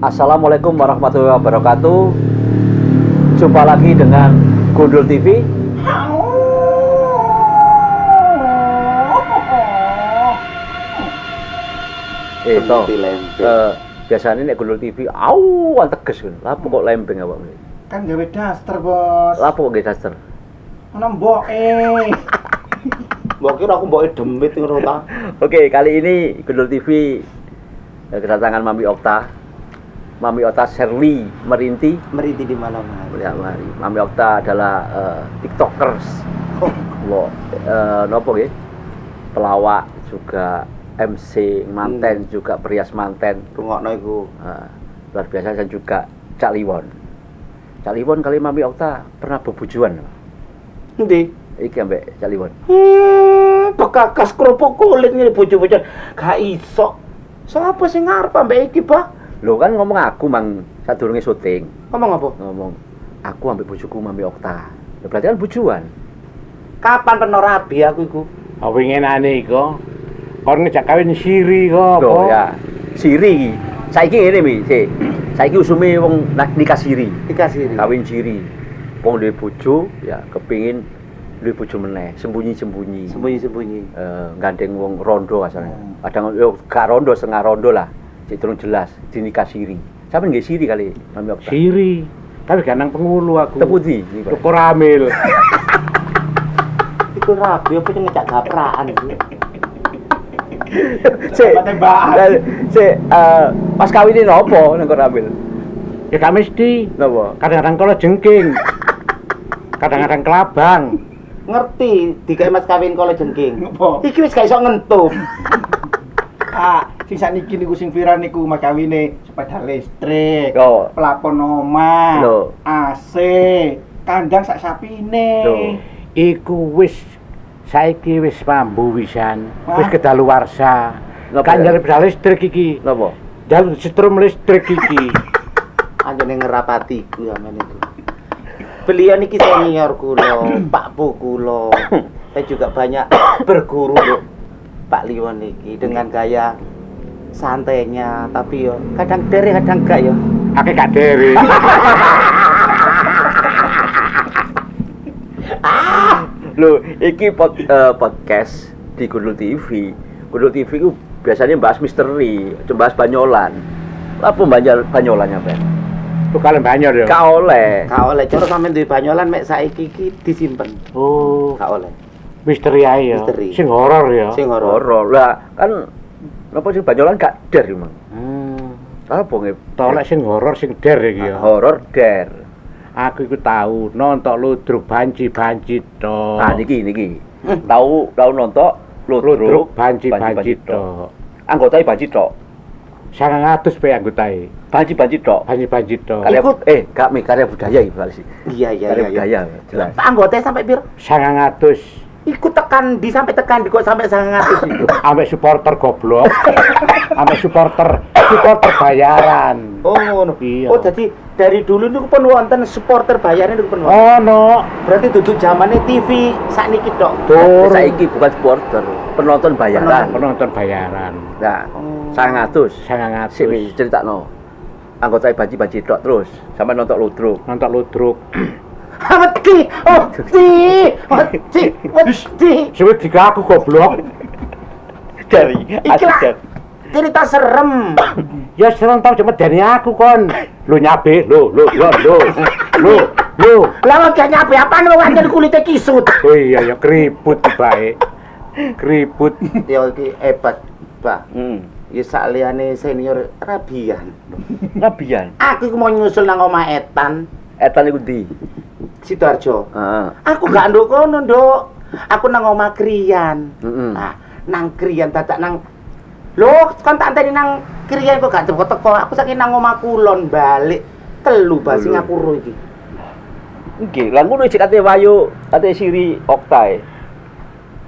Assalamualaikum warahmatullahi wabarakatuh. Jumpa lagi dengan Gundul TV. Biasanya nek Gundul TV, teges kan. Lah kok lempeng apa? Kan gawe daster, Bos. Lah kok gawe daster? Ana mboke. Mbok kira aku mboke demit ngono ta. Oke, kali ini Gundul TV kedatangan Mami Okta. Mami Okta Sherly Merinti Di mana-mana. Ya, mari. Mami Okta adalah TikTokers. Nopo nggih? Pelawak juga MC manten juga perias manten. Rungokno iku. Luar biasa dan juga Cak Liwon. Cak Liwon kali Mami Okta pernah bebujuan. Endi? Iki ambek Cak Liwon. Bekakas kerupuk kulit ngene bojo-bojo. Gak iso. Sopo sing ngarep ambek iki, Pak? Lho kan ngomong aku mang sadurunge syuting. Ngomong apa? Ngomong aku ambek bojoku Mami Okta. Ya berarti kan bujuan. Kapan peno rabi aku iku? Winginane iku kon ngejak kawin siri kok apa? Loh ya, siri. Saiki ngene Mi, sik. Saiki usume wong nikah siri. Nikah siri. Kawin siri. Wong duwe bojo ya kepingin duwe bojo meneh, sembunyi-sembunyi. Sembunyi-sembunyi. Gandeng wong rondo asalnya. Kadang yo gak rondo, setengah rondo lah. Cek durung jelas dinikah siri. Sampe nggih siri kali Mami Okta. Siri. Tapi gak nang pengulu aku. Tepundi? Tuku ramil. Iku rabi apa sing ngejak gaprakan iki? Sik, pas kawine nopo nang Koramil? Ya gak mesti. Napa? Kadang-kadang kala jengking. Kadang-kadang kelabang. Ngerti digawe mas kawin kala jengking. Apa? Iki wis gak iso ngentup. Sing sakniki niku sing viral niku mas kawine sepeda listrik, Oh. pelapon omah, Lho. AC, kandang sak sapine. Lho. Iku wis saiki wis mambu wisan, wis Wah. kedaluwarsa. Napa Kan ya? jalur pedal listrik iki. Napa? Jalur setrum listrik iki. Anjene ngerapatiku amen iku. Beliau niki senior kula, Pak Bu kula. Saya juga banyak berguru loh Pak Liwon niki dengan gaya santainya, tapi yo kadang dere kadang gak yo. Akeh gak dere. Loh, iki podcast di Gundul TV. Gundul TV ku biasanya bahas misteri, bahas banyolan. Apa banyolannya, Ben? Tuh kalian banyak ya. Gak oleh. Gak oleh cara sampean duwe banyolan mek saiki iki disimpen. Oh, Gak oleh. misteri ae ya. Misteri. Sing horor ya. Sing horor. Horor lah, kan apa sih banyolan gak der emang. Apa nggih? Tolek sing horor sing der iki ya. Horor der. Aku iku tahu nonton ludruk banci-banci to. Nah niki. Tahu nonton ludruk banci-banci to. Anggotane banci tok. 900 pe anggotae. Banci tok. Banci-banci to. Karya, Ikut. gak mi karya budaya iki Pak. Iya Karya budaya jelas. Anggota sampai piro? 900. Ikut tekan di sampai tekan di kok sampai 100 itu. Ambek supporter goblok. Ambek supporter bayaran. Oh ngono. Iya. Oh jadi dari dulu niku pun wonten supporter bayaran niku pun wonten. Oh no. Berarti duduk zamane TV sakniki tok. Saiki bukan supporter, penonton bayaran. Penonton bayaran. Nah, Oh. 100. 900. Sik wis critakno. Anggota banci tok terus sampai nonton ludruk. Nonton ludruk. Wedi. Suwe digaku goblok. Dari Ikilah cerita serem. Ya serem tau cuma dari aku kon. Lu nyabe, lu. Lah gak nyabe apaan wong anjen kulite kisut. Oh iya ya keriput bae. Keriput. Ya iki hebat, Pak. Hmm. Ya sak liyane senior rabian. Nabian. Aku iku mau nyusul nang omah Etan, Etan iku ndi? Sidoarjo. Heeh. Aku gak nduk kono, Nduk. Aku nang omah Kriyan. Heeh. Nah, nang Kriyan dadak nang lho, kon tak anteni nang Kriyan kok gak teko-teko. Aku saking nang omah Kulon balik telu ba sing aku ro iki. Nggih, lan ngono iki kate wayu, kate siri Okta.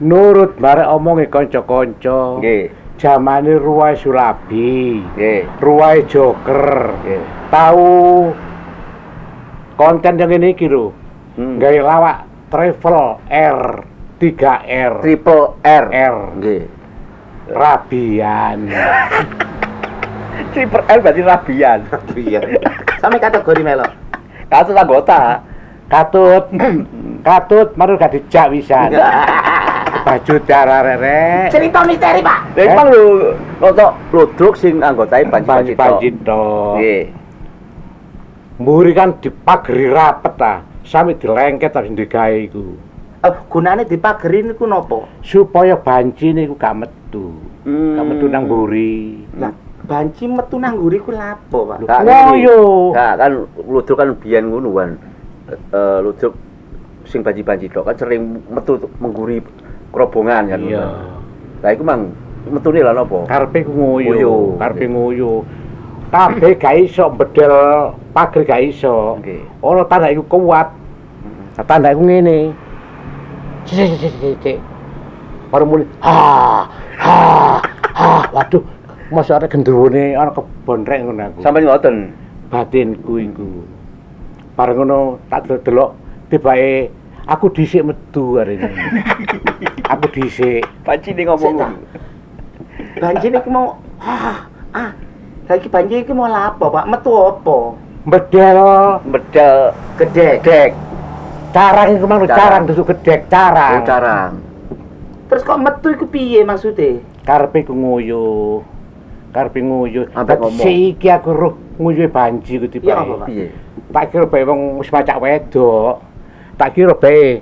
Nurut bare omonge kanca-kanca. Nggih. Jamane ruwae Surabi. Nggih. Ruwae Joker. Nggih. Tahu konten yang ini iki lho. Gawe lawak travel R 3R. Triple R. R. Nggih. Rabian. Triple R berarti rabian. Iya. Sampe kategori melok. Kasus anggota. Katut maru gak dijak wisan. Baju darah rere. Cerita misteri, Pak. Lha emang lho noto ludruk sing anggotae Panji Panji to. Nggih. Mburi kan dipageri rapet ta. Sampe dilengket ta digawe iku. Gunane dipageri niku napa? Supaya banci niku gak metu. Gak metu nang mburi. Lah, banci metu nang nguri ku lapo, Pak? Kak, Ngoyo. Kak, kan ludruk kan biyen ngono kan. Ludruk sing banji-banji tok kan sering metu mengguri kerobongan kan. Iya. Lah iku mang metune lah napa? Karepe ku Ngoyo. ngoyo, karepe ngoyo. Kabeh gak iso bedel pager gak iso. Nggih. Ora tanda iku kuat. Tanda iku ngene. Cek. Baru mulai waduh, mosok arek gendruwone ana kebonrek ngono aku. Sampeyan ngoten. Batinku iku. Bareng ngono tak delok tibake aku dhisik metu arene. Aku dhisik. Panci ning ngomong. Banci niku mau lagi banci iki mau lapo, Pak? Metu apa? Bedel Gedek. Dek. carang iku mang carang dusuk gedek carang. Carang. Terus kok metu iku piye maksude? Karepe ku nguyuh. Karepe nguyuh. Ambek ngomong. Iki aku roh nguyuhe banji ku Iya, apa, Pak? tiba. Piye? Tak kira bae wong wis macak wedok. Tak kira bae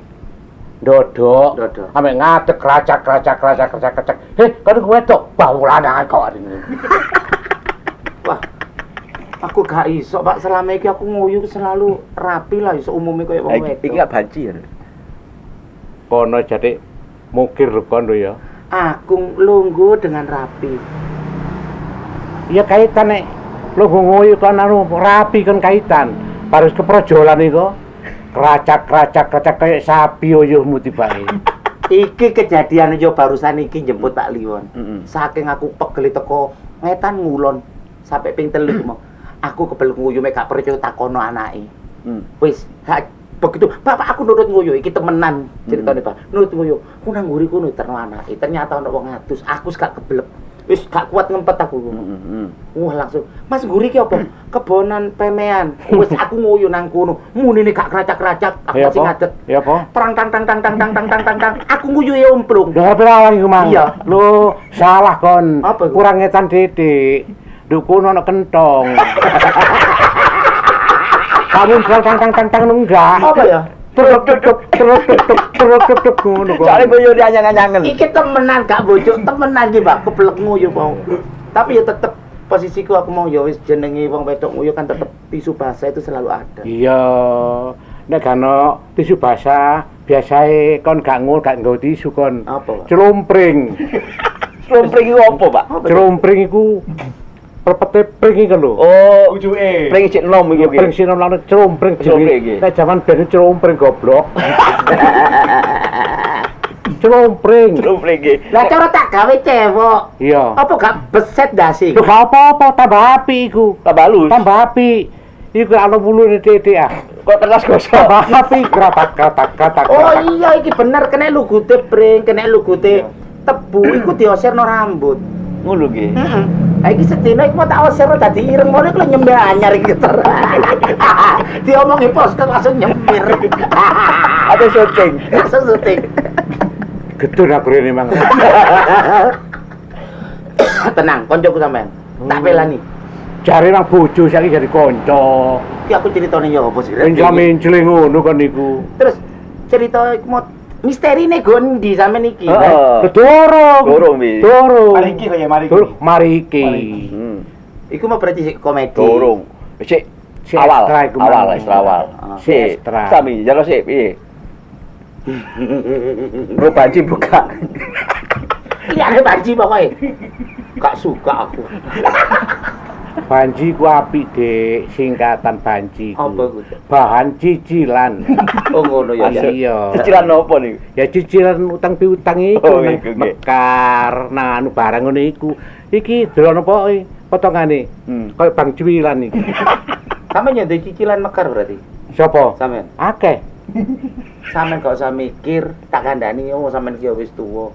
ndodok. Ndodok. Ambek ngadeg kracak. Heh, kan wedok baulan kok arene. Wah. Aku gak iso, Pak. Selama iki aku nguyuh selalu rapi lah iso umume koyo wong wedok. Iki gak banci ya. Kono jadi mukir rukon lho ya. Aku lungguh dengan rapi. Iya kaitan nek lu ngoyo kan anu rapi kan kaitan. Baris keprojolan iku. Kracak kayak sapi oyuhmu tibae. Iki kejadian yo barusan iki jemput Pak Liwon. Heeh. Saking aku pegel teko ngetan ngulon sampai ping 3 mau. Aku kebel nguyuh mek gak percaya takono anake. Wis, begitu Bapak aku nurut nguyuh iki temenan ceritane Pak. Nurut nguyuh. Ku nang nguri kono terno anake. Ternyata ono wong ngadus. Aku gak kebelek. Wis gak kuat ngempet aku. Wah langsung, Mas nguri ki apa? Kebonan pemean. Wis aku nguyuh nang kono. Munine gak kracak-kracak. Aku masih ngadeg. Ya apa? Perang tang. Aku nguyuh ya umplung. Lho apa lagi ku mang? Iya. Lho, salah kon. Apa iku? Kurang ngetan titik. Dukun ono kentong. Kamu tang enggak. Apa ya? Terus ngono kok. Soale boyo dianyang-anyangen. Iki temenan gak bojok, temenan iki, Pak. Keblek nguyuh mau. Tapi ya tetep posisiku aku mau ya wis jenenge wong wedok nguyuh kan tetep tisu basah itu selalu ada. Iya. Nek gano tisu basah, biasae kon gak nggo tisu kon. Apa, Pak? Celumpring. Slompring iku apa, Pak? Apa? Celumpring iku pepete pring iki lho. Oh, Ujuke. pring cek nom iki. Pring sinom lan celumpring Celumpring iki. Nek jaman ben celumpring goblok. Celumpring. Slompring iki. Lah cara tak gawe cewek. Iya. Apa gak beset dasi? Lho gak apa-apa tambah api iku. Tak balus. Tambah api. Iku ana wulune titik ah. Kok telas gosok. Tambah api kratak. Oh iya iki bener kena lugute pring, kena lugute tebu iku dioserno rambut. Ngono ki. Heeh. Ha iki sedina iku mau tak oserno dadi ireng ngono iku nyembah anyar iki ter. Diomongi pos kan langsung nyemir. Ada syuting. Langsung syuting. Gedhe aku rene mang. Tenang, koncoku sampean. Tak pelani. Jare nang bojo saiki jadi kanca. Iki aku ceritane ya apa sih? Penjamin cilik ngono kan niku. Terus cerita iku mau misterine gon ndi sampean iki? Heeh. Durung. Durung, Mi. Durung. Mari iki kaya mari iki. Durung, mari iki. Hmm. Iku mau berarti sik komedi. Durung. Sik Si awal, ekstra iku, Mang. awal, ekstra awal. Si ekstra. Sami, jalo sik piye? Bro banci buka. Liyane banci pokoke. Gak suka aku. Banji ku apik, Dik, singkatan banji ku. Apa ku? Bahan cicilan. Oh ngono ya. Asli ya. Cicilan opo niku? Ya cicilan utang piutang iku Oh, nang iku, nggih. Mekar, nang anu barang ngono iku. Iki delon apa potongane? Kayak bang ciwilan iki. Sampeyan nyendek cicilan mekar berarti. Sopo? Sampeyan. Akeh. Sampeyan gak usah mikir, tak kandhani oh sampeyan ki wis tuwa.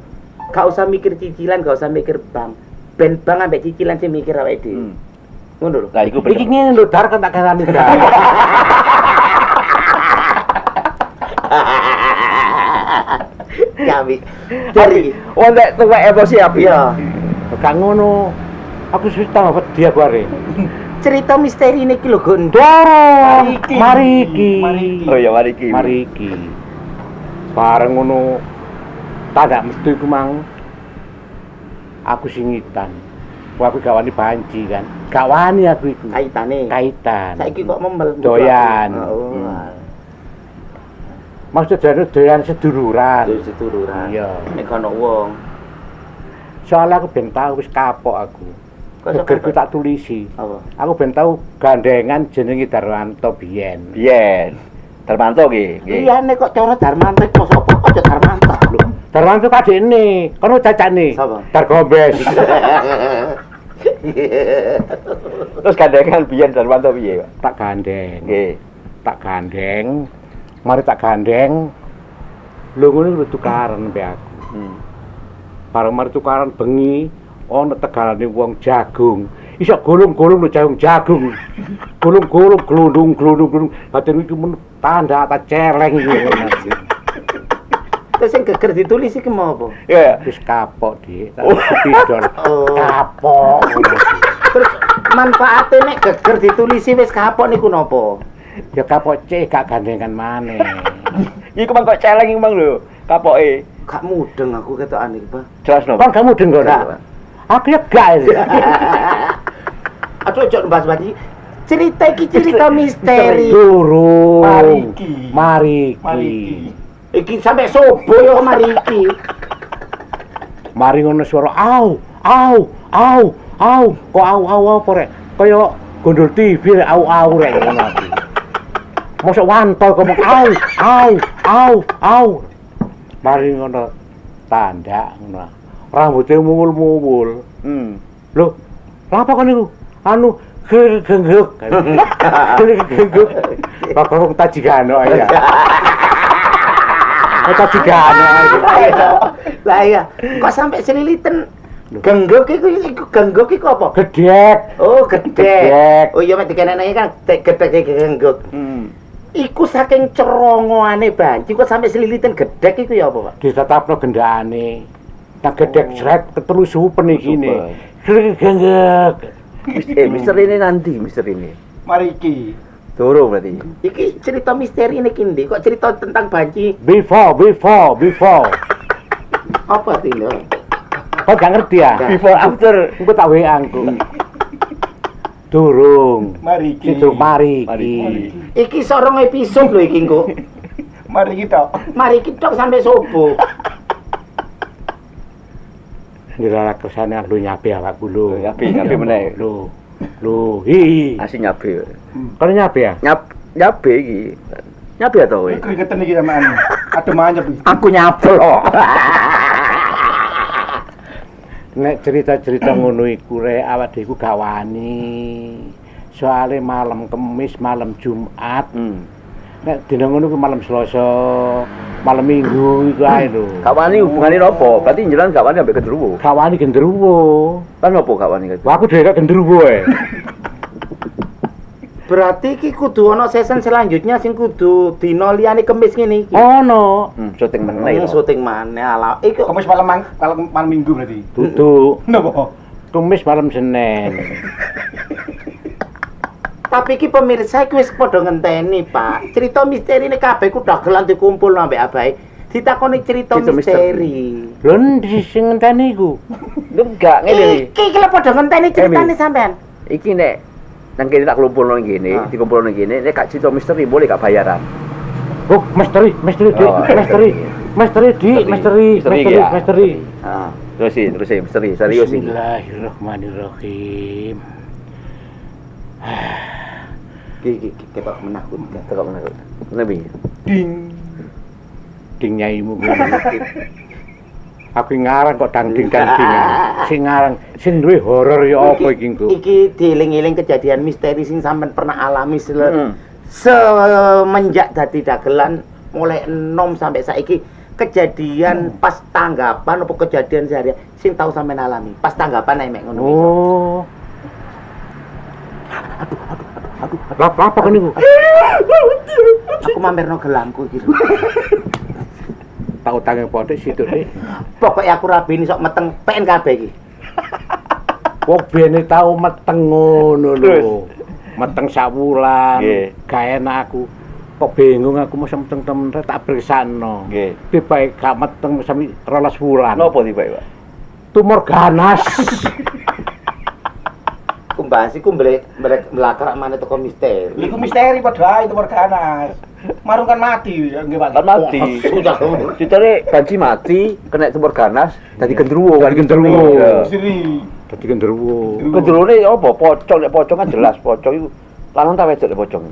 Gak usah mikir cicilan, gak usah mikir bank. Ben bank ambek cicilan sing mikir awake dhewe. Ngono lho. Lah iku Iki bener. ngene lho dar kan tak kasani dar. Kami. Dari Wong nek tuwek emosi api. iya. Gak ngono. Aku wis tambah wedi aku are. Cerita misteri niki lho Gon. Doro. Mariki. Mariki. Oh ya mari iki. Mariki. Bareng ngono tanda metu iku mang aku singitan. Wah aku gak wani banci kan. Gak wani aku iku. Kaitane. Kaitan. Saiki kok memel. Doyan. Oh. Maksudnya doyan seduluran. Seduluran. Iya. Nek ono wong. Soalnya aku ben tau wis kapok aku. Kok iso Gegerku kapok? tak tulisi. Apa? Aku ben tau gandengan jenenge Darwanto biyen. Biyen. Darmanto nggih. Nggih. Iya nek kok cara Darmanto iku sapa? Aja Darmanto. Lho. Darwanto kadene, kono cacane. Sapa? Dargombes. Terus gandengan biyen Darmanto piye, Pak? Tak gandeng. Nggih. Tak gandeng. Mari tak gandeng. Lho ngono kudu tukaran mbek aku. Bareng mari tukaran bengi ana tegalane wong jagung. Iso golong-golong lho jagung. Golong-golong glundung. Batin iki men tanda ta celeng iki. Terus sing geger ditulis iki mau apa? Ya. Wis kapok, Dik. Tak pidol. Oh. Kapok. Terus manfaate nek geger ditulisi wis kapok niku napa? Ya kapok cek gak gandengan maneh. Iku mang kok celeng iki mang lho. Kapoke. Gak mudeng aku ketokan iki, Pak. Jelasno. Kon kamu dengar. Gak. Aku ya gak. Aduh, ojo bahas-bahas iki. Cerita iki cerita misteri. Durung. Mariki. Mariki. Iki sampe sobo yo mari iki. Mari ngono swara au. Kok au apa rek? Kaya gondol TV rek au rek ngono iki. Mosok wantol kok au. Mari ngono tanda ngono. Rambutnya muwul-muwul. Loh, apa kan itu? Anu gengguk. Gengguk. Bapak kok tajigano ya. Tajigano. Lah iya, kok sampai selilitan gengguk iku apa? Gedek. Oh, gedek. Gedek. Oh iya mek dikenekne kan gedek gengguk. Iku saking cerongoane banci kok sampai selilitan gedek iku ya apa, Pak? Ditetapno gendane. Tak gedek sret ketelu supen iki ne. Gengguk. Misteri ini nanti, misteri ini. Mariki. Durung berarti. Iki cerita misteri ini kindi, kok cerita tentang banci? Before. Apa sih lo? Kau gak ngerti ya? Before after. Engko tak WA engko. Durung. Mariki. Situ mari. Iki sorong episode lho iki engko. Mari kita. Mari kita sampai subuh. Ndirara kersane lu nyabe awakku lho. Nyabe meneh. Lho, hi. Asih nyabe. Kau nyabe ya? Nyabe iki. Nyabe ta kowe? Keringetan iki sampean. Aduh manyep iki. Aku nyablok. Nek cerita-cerita ngono iku rek awak dhewe gak wani. Soale malam Kamis, malam Jumat. Nek dina ngono ku malam Selasa, malam Minggu iku ae lho. Gak wani hubungane nopo? Berarti njelan gak wani ambek gendruwo. Gak wani gendruwo. Kan nopo gak wani? Wah, aku dhewe gak gendruwo ae. Berarti iki kudu ana season selanjutnya sing kudu dina liyane Kamis ngene iki. Ono. Syuting meneh. Syuting maneh ala. Iku Kamis malam Minggu berarti. Duduk. Napa? Kamis malam Senin. tapi iki pemirsa iki wis padha ngenteni, Pak. Cerita misteri ini kabeh ku dagelan dikumpul ambek abahe. Ditakoni cerita Cerita misteri. Lho ndi sing ngenteni iku? Enggak ngene iki. Iki lho padha ngenteni ceritane sampean. Iki nek nang kene tak kumpulno nang kene, dikumpulno nang kene, nek gak cerita misteri boleh gak bayaran. Oh, misteri, Dik, misteri. Ah, terusin, misteri, serius iki. Bismillahirrahmanirrahim. Iki ketok menakutkan. Tekok menakut. Nabi. Ding. Ding nyaimu kuwi. Aku ngarang kok dangding. Sing ngarang, sing duwe horor ya apa iki engko? Iki dieling-eling kejadian misteri sing sampean pernah alami semenjak dadi dagelan mulai enom sampai saiki kejadian pas tanggapan apa kejadian sehari sing tahu sampean alami pas tanggapan nek ngono. Oh. Apa kan niku? Aku mampirno gelangku iki. Tak utange pothik situ dik. Pokoke aku rabini sok meteng PNKB iki. Wong bene tau meteng ngono lho. Terus? Meteng sak wulan. Nggih. Gak enak aku. Kok bingung aku mesti meteng temen tak bersano. Nggih. Tiba gak meteng sami 12 wulan. Napa tiba Pak? Tumor ganas. Ku mbahas iku mlakrak maneh teko misteri. Iku misteri padha ae tumor ganas. Marung kan mati nggih Pak. Kan mati. Citare banci mati, kena tumor ganas, dadi gendruwo. Dadi gendruwo. Iya. Siri. Dadi gendruwo. Gendruwone apa? Pocong, nek pocong kan jelas pocong iku lanang ta wedok nek pocong.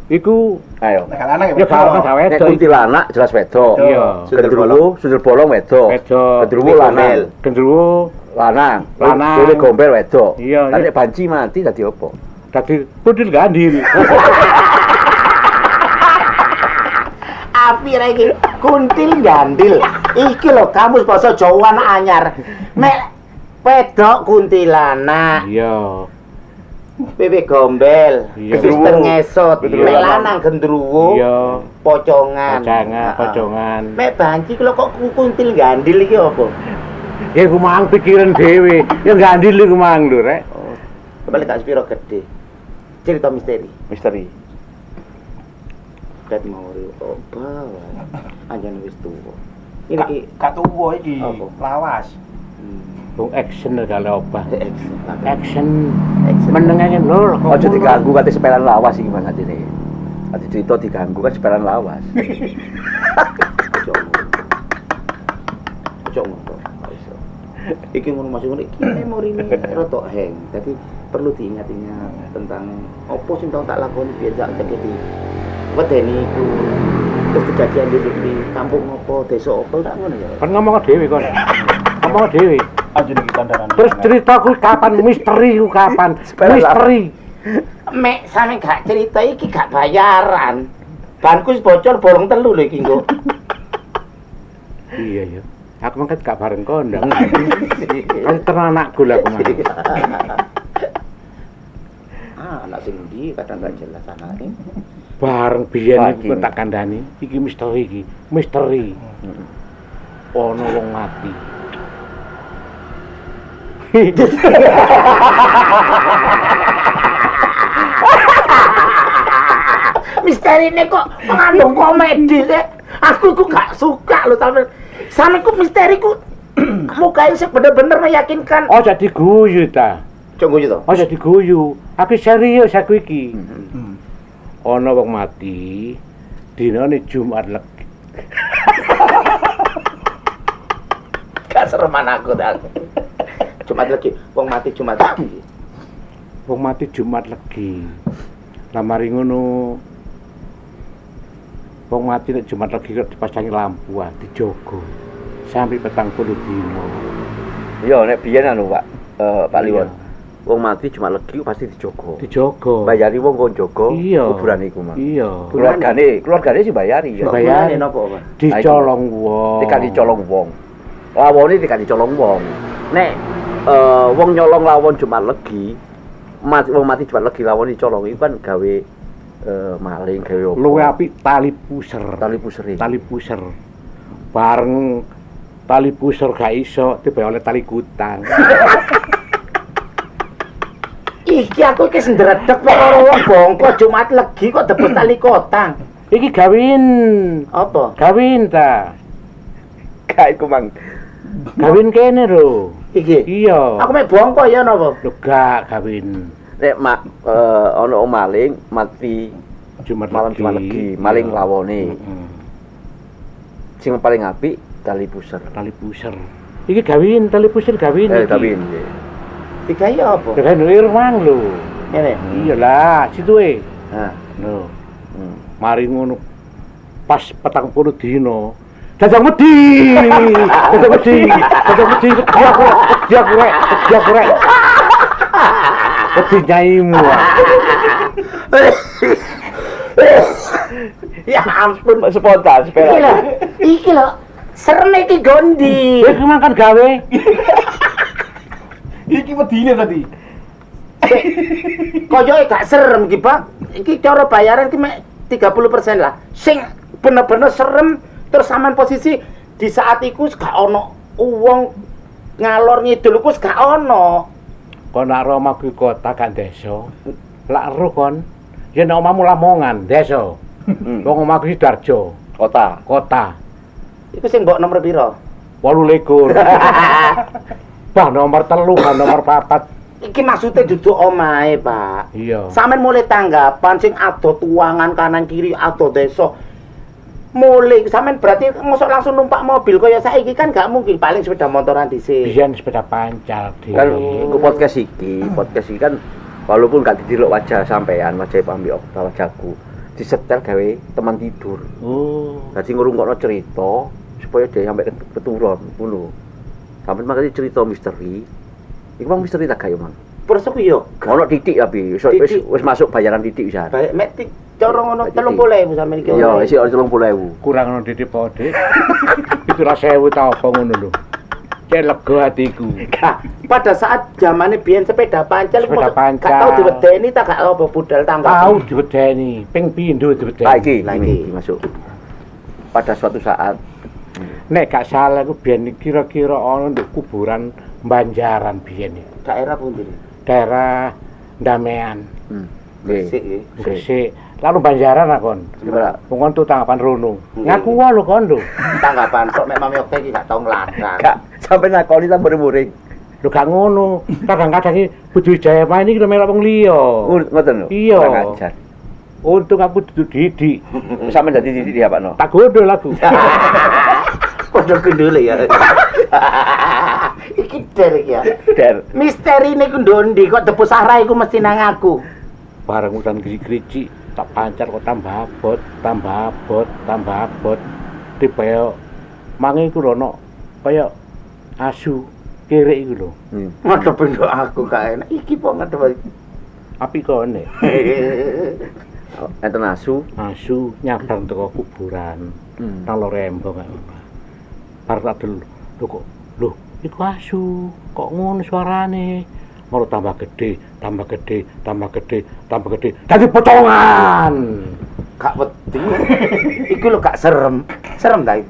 Iku Ayo. Nek lanang ya gak ono gawe Nek kuntilanak jelas wedok. Iya. Gendruwo, sundel bolong wedok. Wedok. Gendruwo lanang. Gendruwo Lanang. Lanang. Dhewe gombel wedok. Iya, Lah iya. nek banci mati dadi apa? dadi pudil gandil. Api ra iki kuntil gandil. Iki lho kamus basa Jawa anyar. Mek wedok kuntilanak, Iya. bebek gombel, Iya. suster ngesot, Gendruwo. mek lanang gendruwo, Iya. pocongan. Pocongan, Heeh. pocongan. Mek banci lho kok kuntil gandil iki apa? Ya ku mang pikiran dhewe. Ya gandil iku mang lho rek. Kembali tak sepiro gede. Cerita misteri. Misteri. Kat mau oba. Anjane wis tuwa. Ini ki Gak tuwa iki. Apa? Lawas. Wong action kali obah. Action. Action. Action. Menengane lho. Aja diganggu kate sepelan lawas iki Mas atine. Ati cerita diganggu kan sepelan lawas. Cok ngono. Iki ngono masih ngono iki memorine rada hang. Dadi perlu diingat-ingat tentang opo sing tau tak lakoni biyen sak ceketi. Wedeni iku terus kejadian di kampung opo, desa opo tak ngono ya. Kan ngomong dhewe kon. Ngomong dhewe. Aja iki kandaran. Terus ceritaku kapan misteri ku kapan? Misteri. Mek sampe gak cerita iki gak bayaran. Banku wis bocor bolong telu lho iki engko. Iya ya. Aku mangkat gak bareng kondang. Kan teranakku lah aku mang. Anak sing ndi kadang gak jelas anake. Bareng biyen Pagi. iku tak kandhani. Iki misteri iki. Misteri. Ono wong mati. Misterine kok mengandung komedi sih. Aku iku gak suka lho sampe. Sampe ku misteriku mukanya sih bener-bener meyakinkan. Oh jadi guyu ta. Coba gitu. Oh jadi guyu. Aku serius aku iki. Ono wong mati. Dinane Jumat Legi. Gak sereman aku dah. Jumat lagi, wong mati Jumat lagi. Wong mati Jumat Legi. Lah mari ngono. Wong mati nek Jumat Legi kok dipasangi lampu dijogo. Sampai 40 dino. Iya nek biyen anu Pak, Pak Iya. Liwon. Wong mati cuma legi pasti dijogo. Dijogo. Bayari wong kon jogo Iya. kuburan iku, Mas. Iya. Keluargane sih bayari ya. Bayari. Napa, Pak? Dicolong wong. Tekan dicolong wong. Lawone tekan dicolong wong. Nek wong nyolong lawon Jumat Legi, wong mati Jumat Legi lawon dicolong iku kan gawe maling gawe opo. Luwe apik tali puser. Tali puseri. Tali puser. Bareng tali puser gak iso tiba oleh tali kutang. Iki aku iki sendredeg karo wong bongko Jumat legi kok debus tali kotang. Iki gawin. Apa? Gawin ta. Gak iku Mang. Gawin kene lho. Iki. Iya. Aku mek bongko ya napa? Lho gak gawin. Nek ana maling mati Jumat malam Jumat Legi, maling lawone. Sing paling apik tali puser. Tali puser. Iki gawin, tali puser gawin iki. Gawin nggih. Digawe apa? Gawin irwang lho. Ngene. Iyalah, situe. Ha. Lho, Hmm. mari ngono pas 40 dino. Dadang wedi. Dadang wedi. Dadang wedi. Kejak rek. Wedi nyaimu. Ya ampun. Spontan, Iki lho. Iki lho. Serem iki gondi. Iki makan gawe. Iki wedine tadi. Koyoke gak serem iki, Pak. Iki cara bayaran ki mek 30% lah. Sing bener-bener serem terus sampean posisi di saat iku gak ono wong ngalor ngidul iku gak ono. Kon nak Roma kuwi kota kan desa. Lak ero kon. Yen omamu Lamongan, desa. Wong omahku Sidoarjo, Kota. kota. Iku sing mbok nomor piro? 28. Bah nomor 3, bah nomor 4. Iki maksudnya duduk omahe, Pak. Iya. Sampeyan mulai tanggapan sing ado tuangan kanan kiri ado desa. Mulai sampeyan berarti ngosok langsung numpak mobil kaya saiki kan gak mungkin, paling sepeda motoran dhisik. Biyen sepeda pancal Kan dhewe. ku podcast iki kan walaupun gak didelok wajah sampean, wajah Pambi Okta, wajahku disetel gawe teman tidur. Oh. Dadi ngrungokno cerita supaya dia sampai keturun ngono. Sampai makanya cerita misteri. Iku bang misteri tak gawe, Mang. Terus aku yo Ono titik tapi wis masuk bayaran titik bisa. baik metik cara ngono 30.000 sampeyan iki. Iya, isi 30.000. Kurang ono didik po, Dik. Itu ra 1000 ta apa ngono lho. Cek lega hatiku. Pada saat zamane biyen sepeda pancal Sepeda pancal. gak tau diwedeni tak gak apa budal tangga. Tahu diwedeni, ping pindho diwedeni. Lagi, Lagi. masuk. Pada suatu saat Nek gak salah ku biyen iki kira-kira ana nduk kuburan Banjaran biyen iki. Daerah pundi? Daerah Damean. nggih. Sik nggih. Gresik. Lalu Banjaran akon. Gimana? Wong kon tuh tanggapan rono. Nggih. Ngaku wae lho kon lho. Tanggapan kok mek Mami Okta iki gak tau ngladang. Gak sampai nakoni ta muring-muring. Lho gak ngono. Kadang-kadang iki Budi Jaya main iki lho melok wong liya. Ngoten lho. Iya. Kurang ajar. Untung aku dudu didik. Sampe dadi titik dia Pak No. Tak gondol aku. Padha gendole ya. Iki der iki ya. Der. Misteri niku ndondi kok tepus arah iku mesti nang aku. Bareng udan geri-gerici tak pancar kok tambah abot, tambah abot, tambah abot. Tiba ya mangi iku lho ono kaya asu kerek iku lho. Ngadep ndok aku gak enak. Iki kok ngadep. Api kone. Enten asu. Asu nyabrang teko kuburan. Nang Lorembong kaya ngono. Bar tak delok lho kok lho iku asu kok ngono suarane. Mau tambah gede, tambah gede, tambah gede, tambah gede. Dadi potongan. Gak wedi. Iku lho gak serem. Serem ta iki?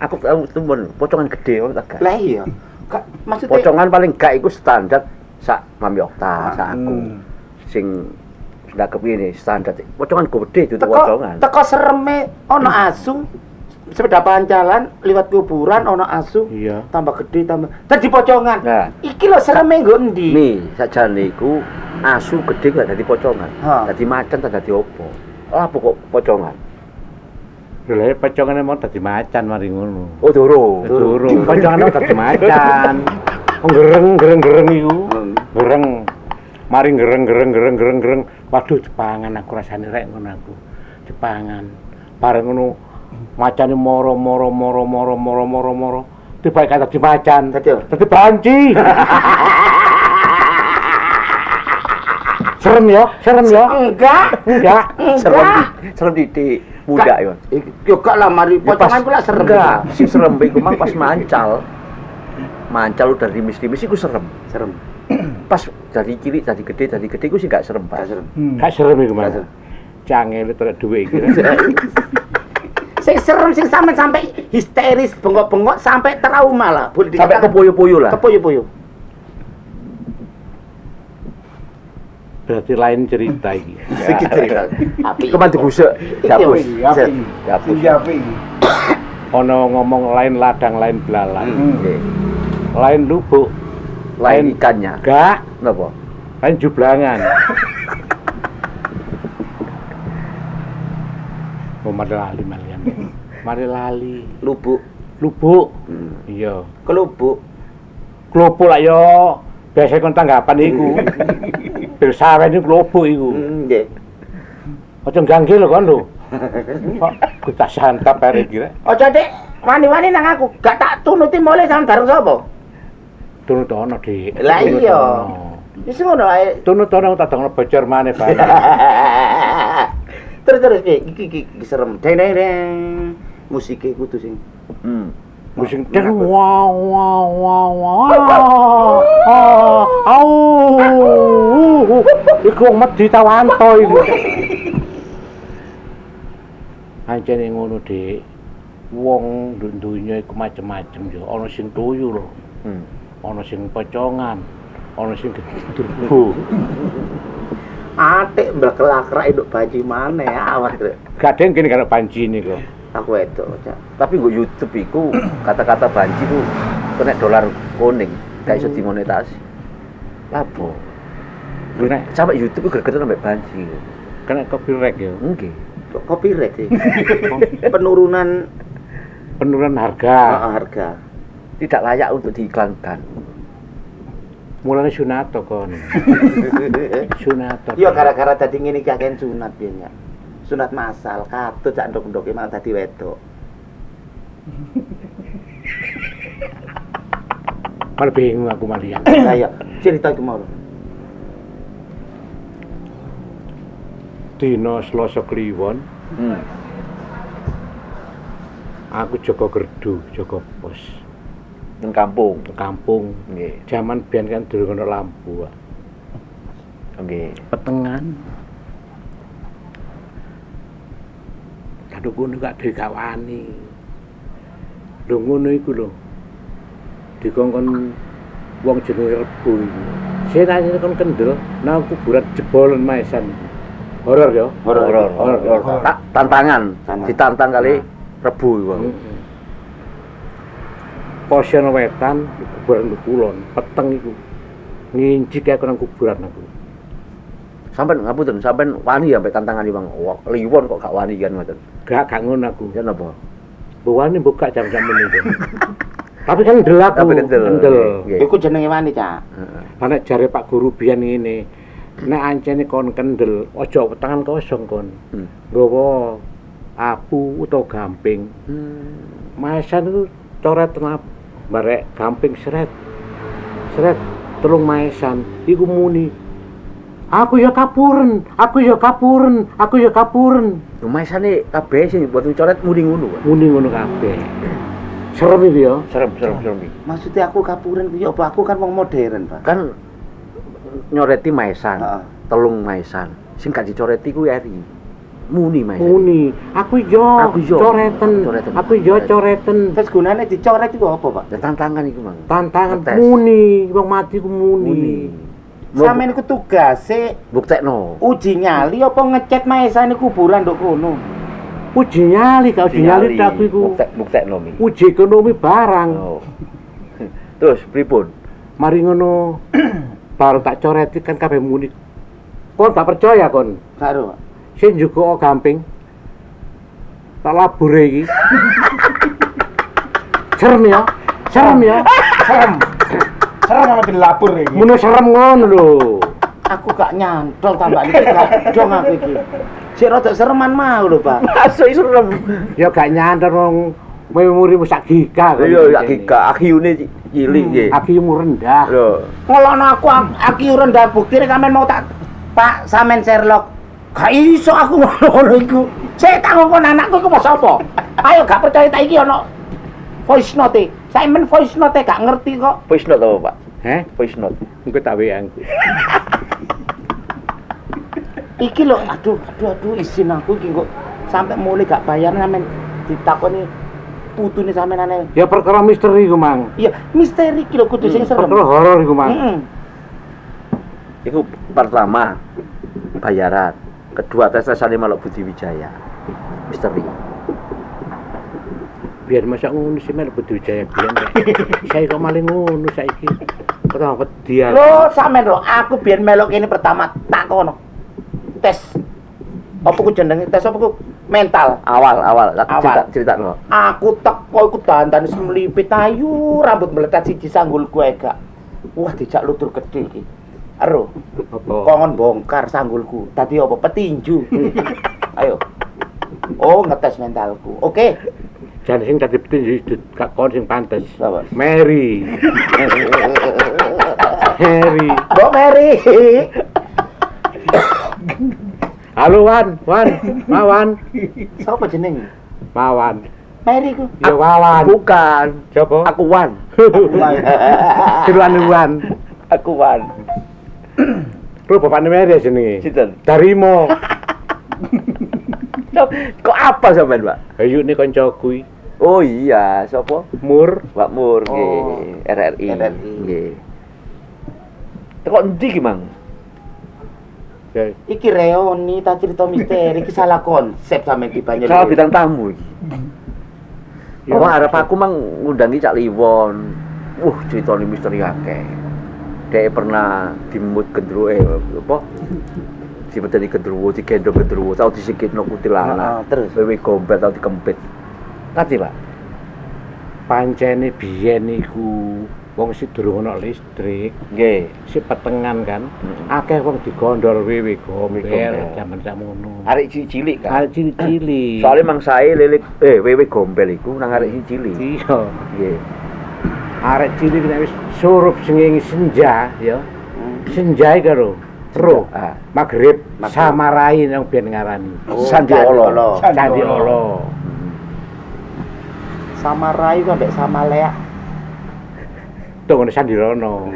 Aku tahu temen pocongan gede kok tak gak. Lah iya. Gak maksudnya Pocongan paling gak iku standar sak Mami Okta, sak aku. Sing ndakep ini standar. Pocongan gede itu pocongan. teko sereme ono asu. Sepeda pancalan liwat kuburan ono asu. Iya. Tambah gede tambah dadi pocongan. Nah, Iki lho sereme nggo endi? nih sakjane iku asu gede gak dadi pocongan. Ha. Dadi macan ta dadi opo? Lah pokok pocongan. Lha pocongane mau dadi macan mari ngono. Oh, doro. Durung pocongane dadi macan. Gereng iku. Gereng. Mari gereng. Waduh Jepangan aku rasane rek ngono aku. Jepangan. Bareng ngono macane moro. Tiba kata dadi macan. Dadi banci. Serem ya? Enggak. Serem didik. Muda yo. Yo gak lah mari pocongan kula serem. Enggak, si serem iku mang pas mancal. Mancal udah rimis-rimis iku serem. Serem. Pas dari cilik dari gede iku sih gak serem, Pak. Gak serem. Gak serem iku Mas. Cangel terus duwe iki. Sing serem sing sampai histeris bengok-bengok sampai trauma lah. Boleh Sampai dikatakan kepoyo-poyo lah. kepoyo-poyo. Berarti lain cerita iki. Sedikit cerita. Api. Keman digusuk, dapus. Api. Dapus. Iya, Pi. Ono ngomong lain ladang, lain belalang. Nggih. Lain lubuk, Lain ikannya. gak, Napa? lain jublangan. Mari lali malian. Mari lali. Lubuk. Lubuk. Iya. Kelubuk. Klopuk lah yo. Biasa kon tanggapan iku. Bersawen iku klopuk iku. Nggih. Aja ganggu lho kon lho. Kok ku tak santap bare iki rek. Aja Dik, wani-wani nang aku. Gak tak tunuti mulai sampe bareng sapa? Tunut ono, Dik. Lah Tunut iya. ono. Wis ngono ae. Tunut ono tak dongno bocor maneh bare. Terus iki serem. Deng. Musike kudu sing Musim deng wow wow wow wow. Au. Iku wong medhi tawanto iku. Ancene ngono, Dik. Wong dunya iku macem-macem yo. Ana sing tuyu lho. Ana sing pocongan, ana sing gedurbo. Atik mblekelakrak nduk banci maneh awas rek. Gadeng kene karo banci niku. Aku wedok, Cak. Tapi nggo YouTube iku kata-kata banci ku kena dolar kuning, gak iso dimonetasi. Lapo? Nek Sampai YouTube ku gregetan sampai banci. kena copyright ya. Nggih. Kok copyright sih? Penurunan Harga. harga. Tidak layak untuk diiklankan. Mulane sunat to kon. Sunat. Yo gara-gara dadi ngene iki akeh sunat piye ya. Sunat masal, katut cak ndok-ndoke malah dadi wedok. Malah bingung aku malian. Ayo, cerita iku mau. Dina Selasa Kliwon, aku jaga gerdu, jaga pos. Nang kampung. Ke kampung. Nggih. Zaman biyen kan durung ana lampu. Nggih. Petengan. Kadang ngono gak dhewe gak wani. Lho ngono iku lho. Dikongkon wong jenenge Rebo iku. Senane kon kendel nang kuburan jebolen maesan. Horor ya? Horor. Tantangan. Ditantang kali Rebo iku. Posyon wetan kuburan kulon, peteng iku. Ngincik aku nang kuburan aku. Sampeyan ngapunten, sampeyan wani sampai tantangan iki, Bang. Wah, Kliwon kok gak wani kan ngoten. Gak ngono aku. Ya napa? Buane buka jam-jam meniko. Tapi kan ndel aku. Tapi kendel. Nggih. Iku jenenge wani, Cak. Nek jare Pak Guru biyen ngene. Nek ancene kon kendel, aja wetangan kosong kon. Nggawa apu utawa gamping. Maesan iku coret tenap barek gamping seret. Seret telung maesan iku muni. Aku ya kapuren. Lumaisane kabeh sing buat coret muni ngono. Muni ngono kabeh. Serem iki ya. Serem iki. Maksudnya aku kapuren ku yo apa aku kan wong modern, Pak. Kan nyoreti maesan. Heeh. Telung maesan. Sing gak dicoreti ku eri. Muni maesan. Muni. Aku yo coreten. Aku yo coreten. Terus gunane dicoret iku apa, Pak? Ya tantangan iku, Bang. Tantangan Tes. muni, wong mati ku muni. Sampeyan iku tugase Buktekno. uji nyali apa ngecet maesane kuburan nduk kono? Uji nyali, gak uji nyali tak iku. Buktekno mi. Uji ekonomi barang. Oh. Terus pripun? Mari ngono. Baru tak coreti kan kabeh muni. Kon gak percaya kon. Karo, Pak. Sing juga gamping. Tak labure iki. Serem ya. Serem sama dilapur iki. Mun serem ngono lho. Aku gak nyantol tambah iki gak dong aku iki. Sik rada sereman mau lho, Pak. Masuk serem. Ya gak nyantar wong memorimu sak giga. Iya, ya giga akiune cilik nggih. Akimu rendah. Lho. Ngolono aku rendah buktine sampean mau tak Pak sampean Sherlock. Gak iso aku ngono iku. Sik tak ngomong anakku iku basa apa? Ayo gak percaya tak iki ana voice note. Sampeyan voice note gak ngerti kok. Voice note apa, Pak? Heh, Voice note. engko tak WA-ku. Iki lho, aduh izin aku iki kok sampai mulai gak bayar sampean ditakoni putune sampean aneh. Ya perkara misteri ku, Mang. Iya, misteri iki lho kudu sing serem. Perkara horor iku, Mang. Iku pertama bayaran, kedua tes-tesane Maluk Budi Wijaya. Misteri. Biar masak ngono sih Mel Budi Wijaya biyen. Saya kok maling ngono saiki. Pertama wedi aku. Lho, sampean lho, aku biyen melok kene pertama tak kono. Tes. Apa ku jenenge? Tes apa ku? Mental. Awal Awal. cerita no. Aku teko iku dandan semlipit ayu, rambut melekat siji sanggulku ega. Wah, dijak lutur gede iki. Ero. Apa? Kongon bongkar sanggulku. Tadi apa? Petinju. Ayo. Oh, ngetes mentalku. Oke. Jan sing dadi petinju gak kon sing pantes. Apa? Mary. Mary. Mbok Mary. Halo Wan, Mawan. Sapa jenenge? Mawan. Mary ku. Ya Wawan. Bukan. Siapa? Aku Wan. Jeruan. Aku Wan. Bro, bapaknya Mary jenenge. Sinten? Darimo. Kok apa sampean, Pak? Ayo nih koncoku. Oh iya, sapa? Mur. Pak Mur Oh. nggih, RRI. RRI. Nggih. Teko endi ki, Mang? Ya, Iki reoni ta cerita misteri iki salah konsep sampe di banyak. Salah bintang tamu iki. Ya. Wong arep aku mang ngundangi Cak Liwon. Ceritane misteri akeh. Dhek pernah dimut gendruwe apa? Dipedani gendruwo, digendong gendruwo, tau disikitno kuntilanak. Terus Wewe gombel tau dikempit. Ngerti, Pak? pancene biyen iku wong sing durung ana listrik, Nggih. si petengan kan, akeh wong digondol wewe gombel Gombel. jaman sakmono. Arek cilik kan. Arek cilik-cilik. Soale mangsae lilik wewe gombel iku nang arek cilik. iya, Nggih. arek cilik nek wis surup sengenge senja ya. Senja iki lho. Ro, Ah. Maghrib samarai yang biyen ngarani. Sandiolo. Sandiolo. sama Rai kok mbek sama Lea. Tuh ngono Sandirono.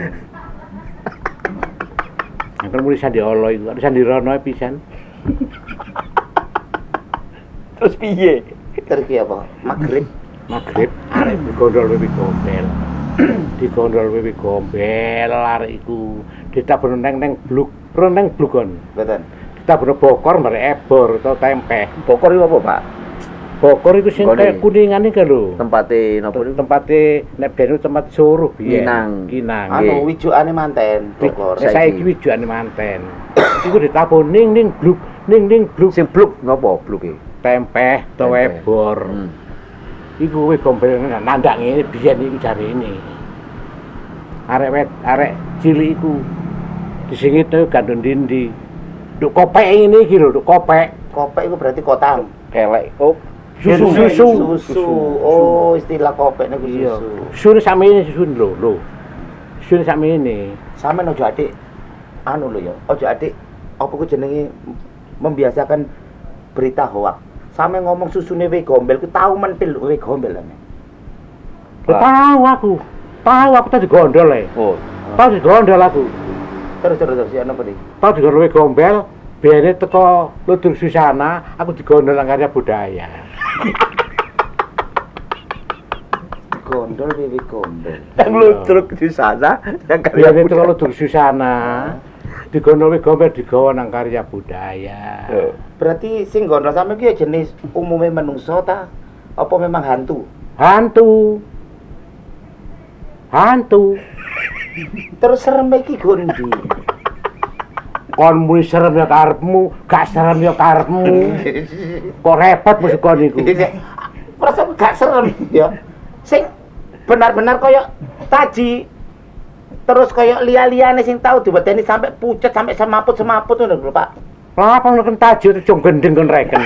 Angkel muni Sandiolo iku, ada Sandirono pisan. Terus piye? Terus ki apa? Maghrib. Maghrib arek digondol wewe gombel. Digondol wewe gombel arek iku ditabur neng bluk, neng blukon. Mboten. Ditabur bokor barek ebor atau tempe. Bokor iku apa, Pak? Bokor iku sing Nggone. kaya kuningan iki lho. Tempate napa niku? Tempate nek ben tempat suruh biyen. Kinang. Kinang. Anu wijukane manten bokor. Nek saiki wijukane manten. Iku ditabur ning bluk. Sing bluk napa bluke? Tempe atau Tempe. ebor. Iku kowe gombel nandak ngene biyen iku jarene. Arek cilik iku disingit gandon dindi. Nduk kopek ngene iki lho, nduk kopek. Kopek iku berarti kotang. Kelek. Oh, Susu. Oh, istilah kopek niku Iya. susu. Susune sakmene susun lho. Susune sakmene. Sampeyan ojo adik anu lho ya. Ojo adik apa ku jenenge membiasakan berita hoak. Sampe ngomong susune we gombel ku tau mentil we gombel ane. Tahu aku tadi gondol e. Oh. Tahu digondol aku. Terus ya napa iki? Tahu digondol we gombel, biyen teko Ludur Susana, aku digondol nang karya budaya. Gondol we gombel. Nang ludruk di sana, nang Biyen karya teko Ludur Susana, digondol we gombel digawa nang karya budaya. Berarti sing gondol sampe ki ya jenis umume menungso ta? Apa memang hantu? Hantu. Terus serem iki gondi. Kon muni serem ya karepmu, gak serem ya karepmu. Kok repot mesti kon iku. Perasaan gak serem ya. Sing benar-benar koyo taji. Terus koyo liya-liyane sing tau diwedeni sampai pucet sampai semaput ngono lho, Pak. Lah apa nek taji itu jong gendeng kon reken.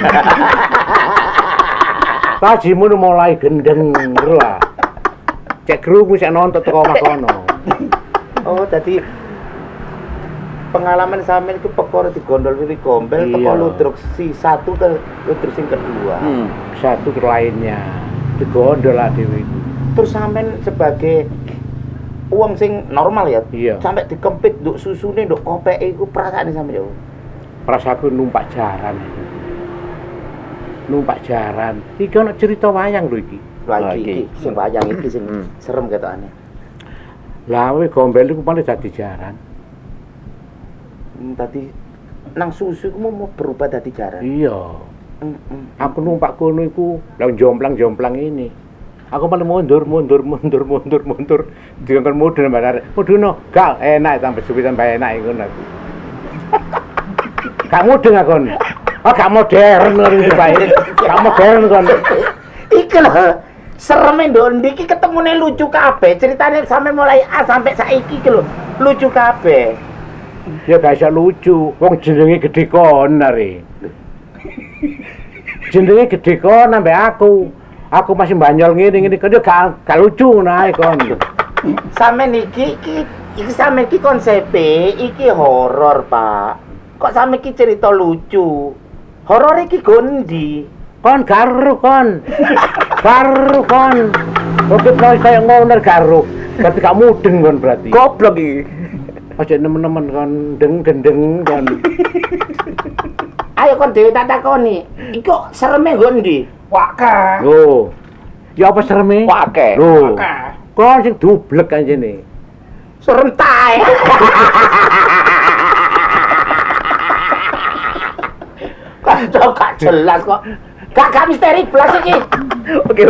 Tajimu nu mulai gendeng lho lah. Cek krungu sik nonton teko omah kono. Oh, tadi pengalaman sampean itu perkara digondol wiwi gombel Iya. teko ludruk si satu ke ludruk sing kedua. Satu ke lainnya digondol lah dhewe iku. Terus sampean sebagai uang sing normal ya, Iya. sampai dikempit nduk susune nduk kopeke iku perasaane sampean ya. Perasaanku numpak jaran. Numpak jaran. Iki ana cerita wayang lho iki. Lagi Lagi. iki sing wayang iki sing serem ketokane. Lah we gombel iku paling dadi jaran. Tadi nang susu iku mau berubah dadi jaran. Iya. Aku numpak kono iku lah jomplang ini. Aku malah mundur. Dikon mudun barare. Muduno, gal enak sampe suwi sampe enak iku ngono aku. Gak mudeng aku. Oh, gak modern ngono iki bae. Gak modern kon. Iki lho, sereme nduk ndi iki ketemune lucu kabeh. Ceritane sampe mulai A sampai saiki iki lho, lucu kabeh. Ya gak iso lucu. Wong jenenge gedhe kon are. Jenenge gedhe kon ambek aku. Aku masih banyol ngene kok gak lucu ngono ae kon. Sampeyan iki sampeyan iki konsepe iki horor, Pak. Kok sampeyan iki cerita lucu. Horor iki gondi. Kon garu kon. Karo kon. Oke kalau kayak ngono karo. Berarti gak mudeng kon berarti. Goblok iki. Aja nemen-nemen kon gendeng kon. Ayo kon dhewe tak takoni. Iku sereme nggo ndi? Waka. Lho. Ya apa sereme? Wake. Lho. Waka. Kon sing dublek anjene. Serem tae. Kok gak jelas kok. Gak misteri blas iki. Oke.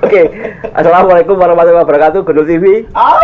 Oke. Assalamualaikum warahmatullahi wabarakatuh. Gendul TV. Au.